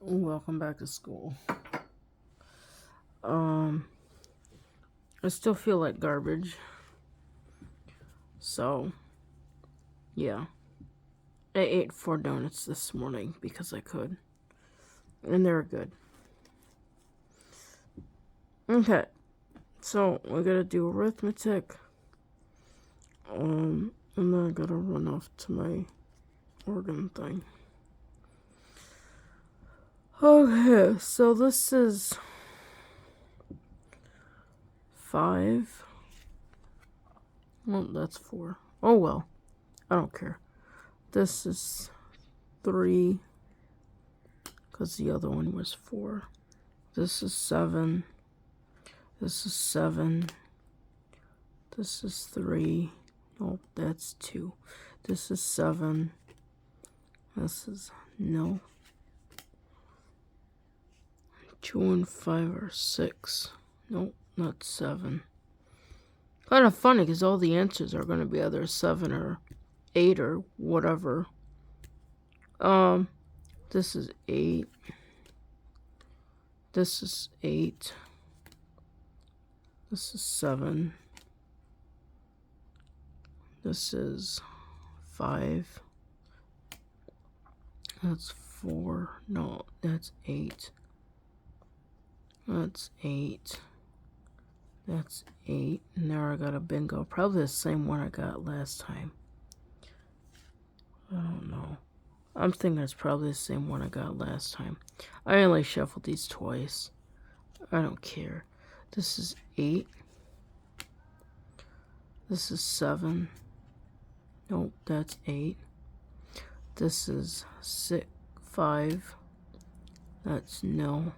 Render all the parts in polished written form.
Welcome back to school. I still feel like garbage. So, yeah. I ate 4 donuts this morning because I could. And they were good. Okay. So, we gotta do arithmetic. And then I gotta run off to my organ thing. Okay, so this is 5. Well, that's 4. Oh well. I don't care. This is 3. Because the other one was 4. This is 7. This is 7. This is 3. Nope, that's 2. This is 7. This is no. 2 and 5 are 6. Nope, not 7. Kind of funny because all the answers are going to be either 7 or 8 or whatever. This is 8. This is 8. This is 7. This is 5. That's 4. No, that's 8. That's 8. That's 8. And there I got a bingo. Probably the same one I got last time. I don't know. I'm thinking it's probably the same one I got last time. I only shuffled these twice. I don't care. This is 8. This is 7. Nope, that's 8. This is 5. That's no.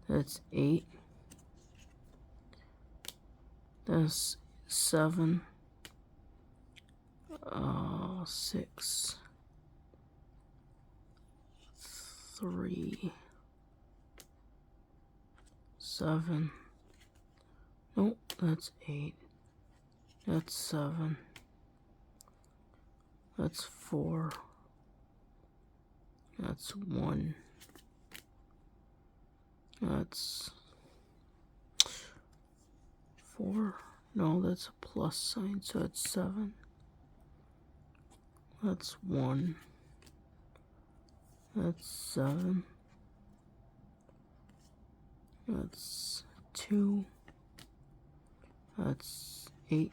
That's 8. That's 7. 6. 3. 7. Nope, that's 8. That's 7. That's 4. That's 1. That's 4. No, that's a plus sign, so it's 7. That's 1. That's 7. That's 2. That's 8.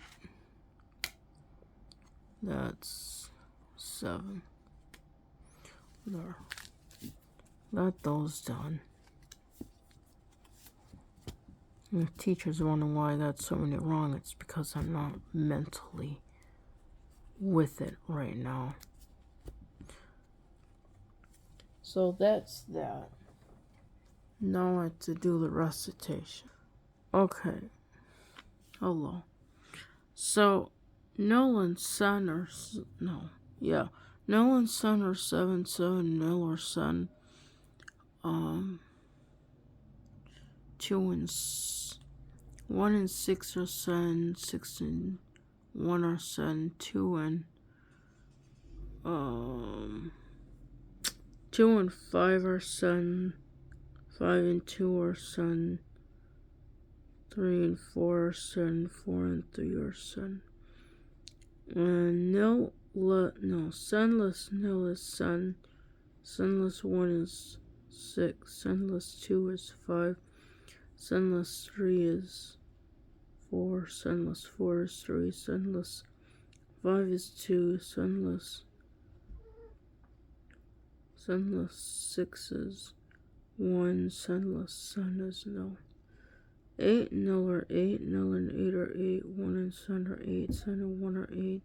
That's 7. There. Got those done. And if teachers wondering why I got so many wrong, it's because I'm not mentally with it right now. So that's that. Now I have to do the recitation. Okay. Hello. So, Nolan's son or no. Yeah. Nolan's son or 7, 7, Miller's son. 2 and 1 and 6 are son, 6 and 1 are son, 2 and 2 and 5 are son, 5 and 2 are son, 3 and 4 are son, 4 and 3 are son. And sunless nil is son, sunless 1 is 6, sunless 2 is 5, sunless 3 is 4, sunless 4 is 3, sunless 5 is 2, sunless 6 is 1, sunless sun is no. 8 and 0 are 8, 0 and 8 are 8, 1 and sun are 8, sun and 1 are 8,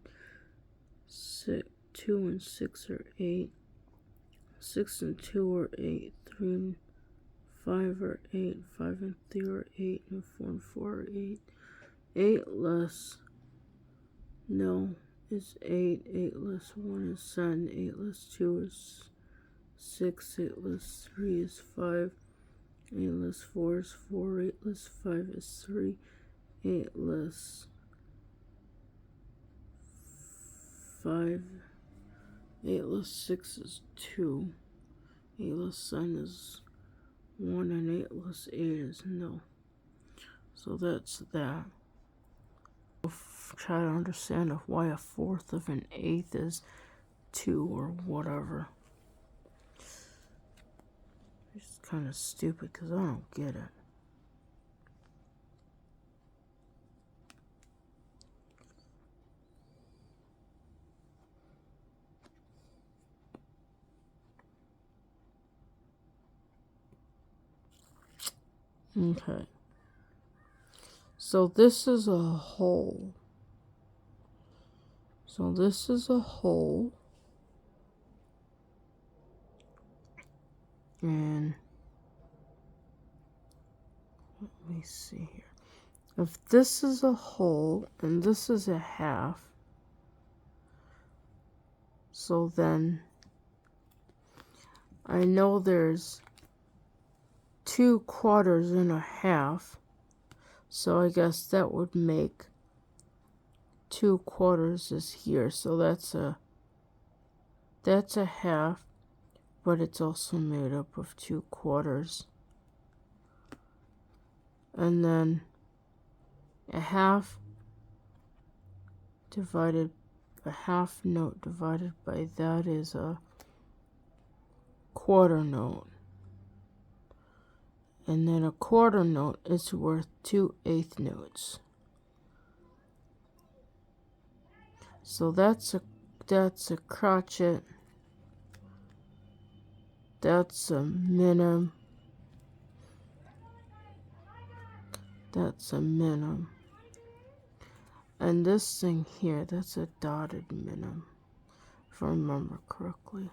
2 and 6 are 8, 6 and 2 are 8, 3 and 5 are 8, 5 and 3 are 8, and 4 and 4 are 8. 8 less no is 8, 8 less 1 is sun, 8 less 2 is 6, 8 less 3 is 5, 8 less 4 is 4, 8 less 5 is 3, 8 less 5, 8 less 6 is 2, 8 less sign is 1 and 8 less 8 is no. So that's that. Try to understand why a fourth of an eighth is 2 or whatever. It's kind of stupid because I don't get it. Okay. So this is a whole. So this is a whole. And let me see here. If this is a whole and this is a half, so then I know there's 2 quarters and a half. So I guess that would make 2 quarters is here. So that's a half, but it's also made up of 2 quarters. And then a half note divided by that is a quarter note. And then a quarter note is worth 2 eighth notes. So that's a crotchet. That's a minim. That's a minim. And this thing here, that's a dotted minim, if I remember correctly.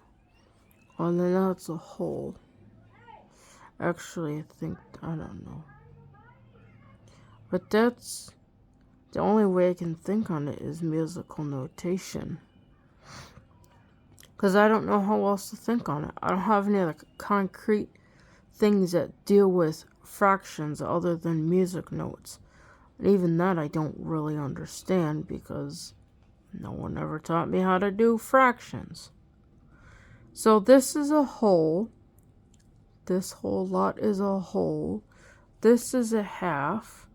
And then that's a whole. Actually, I don't know. But that's the only way I can think on it is musical notation. Because I don't know how else to think on it. I don't have any like concrete things that deal with fractions other than music notes. And even that I don't really understand because no one ever taught me how to do fractions. So this is a whole. This whole lot is a whole. This is a half.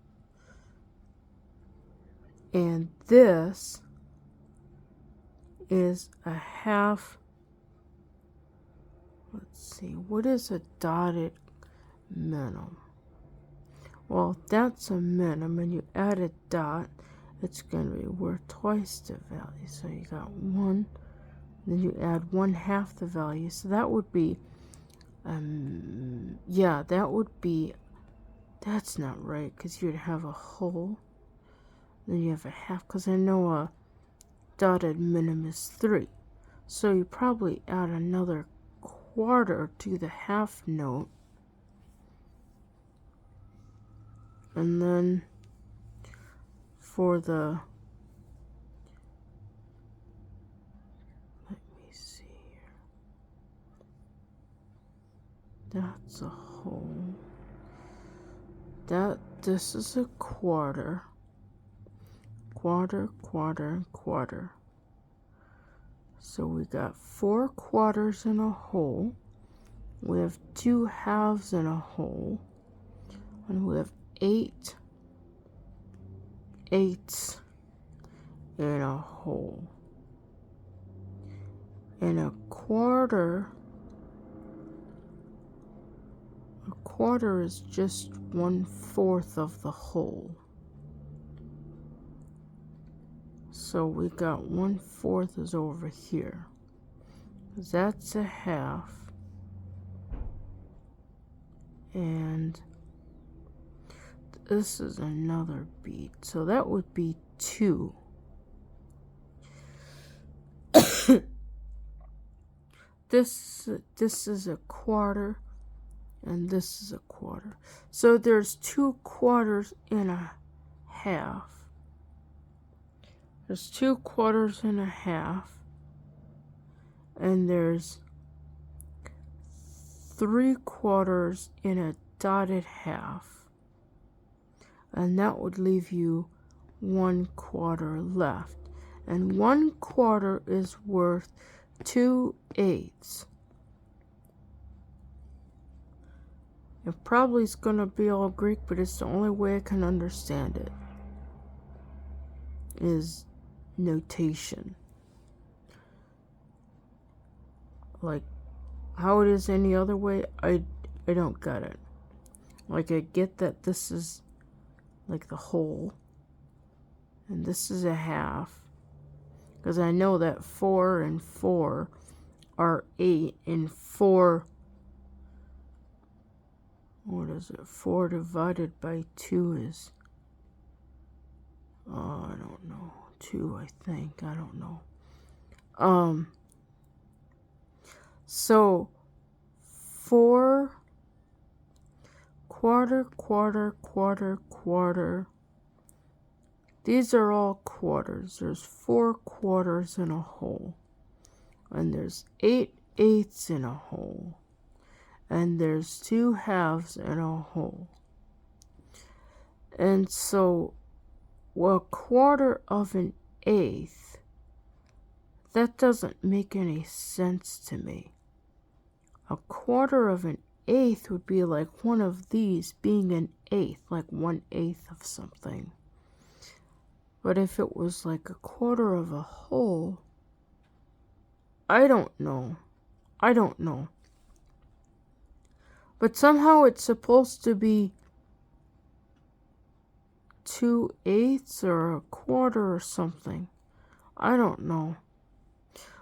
And this is a half. Let's see, what is a dotted minim? Well, that's a minim, and you add a dot, it's going to be worth twice the value. So you got 1, then you add 1/2 the value. So that would be, that's not right, because you'd have a whole, then you have a half, because I know a dotted minim is 3. So you probably add another quarter to the half note. And then for the, let me see here. That's a whole. This is a quarter. Quarter, quarter, quarter. So we got 4 quarters in a whole. We have 2 halves in a whole. And we have 8 eighths in a whole. And a quarter is just 1/4 of the whole. So we got 1/4 is over here. That's a half. And this is another beat. So that would be 2. This is a quarter. And this is a quarter. So there's 2 quarters and a half. There's 2 quarters and a half. And there's 3 quarters in a dotted half. And that would leave you 1 quarter left. And 1 quarter is worth 2 eighths. It probably is gonna be all Greek, but it's the only way I can understand it. Is notation. Like how it is any other way, I don't get it. Like I get that this is like the whole and this is a half. Because I know that 4 and 4 are 8 and 4, what is it? 4 divided by 2 is, I don't know, 2 I think, I don't know. So 4 quarter, quarter, quarter, quarter. These are all quarters. There's 4 quarters in a whole. And there's 8 eighths in a whole. And there's 2 halves in a whole. And so a quarter of an eighth, that doesn't make any sense to me. A quarter of an eighth would be like one of these being an eighth, like 1/8 of something. But if it was like a quarter of a whole, I don't know. But somehow it's supposed to be 2/8 or a quarter or something. I don't know.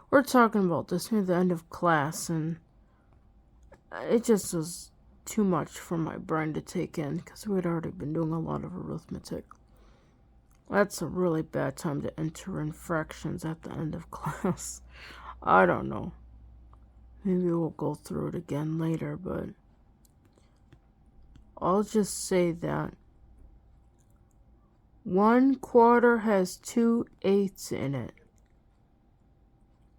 We're talking about this near the end of class, and it just was too much for my brain to take in because we'd already been doing a lot of arithmetic. That's a really bad time to enter in fractions at the end of class. I don't know. Maybe we'll go through it again later, but I'll just say that 1 quarter has 2 eighths in it.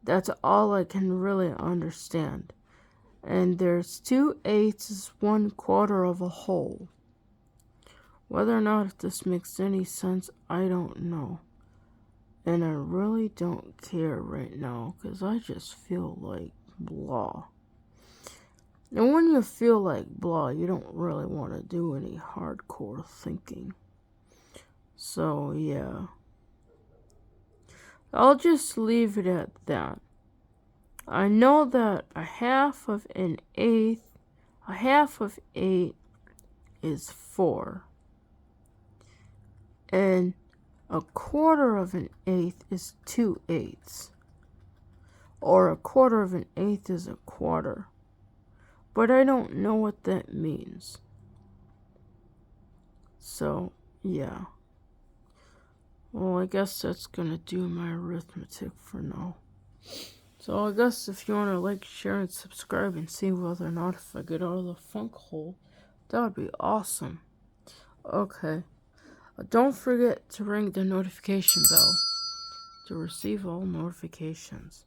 That's all I can really understand. And there's 2 eighths is 1 quarter of a whole. Whether or not if this makes any sense, I don't know. And I really don't care right now because I just feel like blah. And when you feel like blah, you don't really want to do any hardcore thinking. So, yeah. I'll just leave it at that. I know that a half of 8 is 4. And a quarter of an eighth is 2 eighths. Or a quarter of an eighth is a quarter. But I don't know what that means. So, yeah. Well, I guess that's gonna do my arithmetic for now. So I guess if you want to like, share, and subscribe and see whether or not if I get out of the funk hole, that would be awesome. Okay. Don't forget to ring the notification bell to receive all notifications.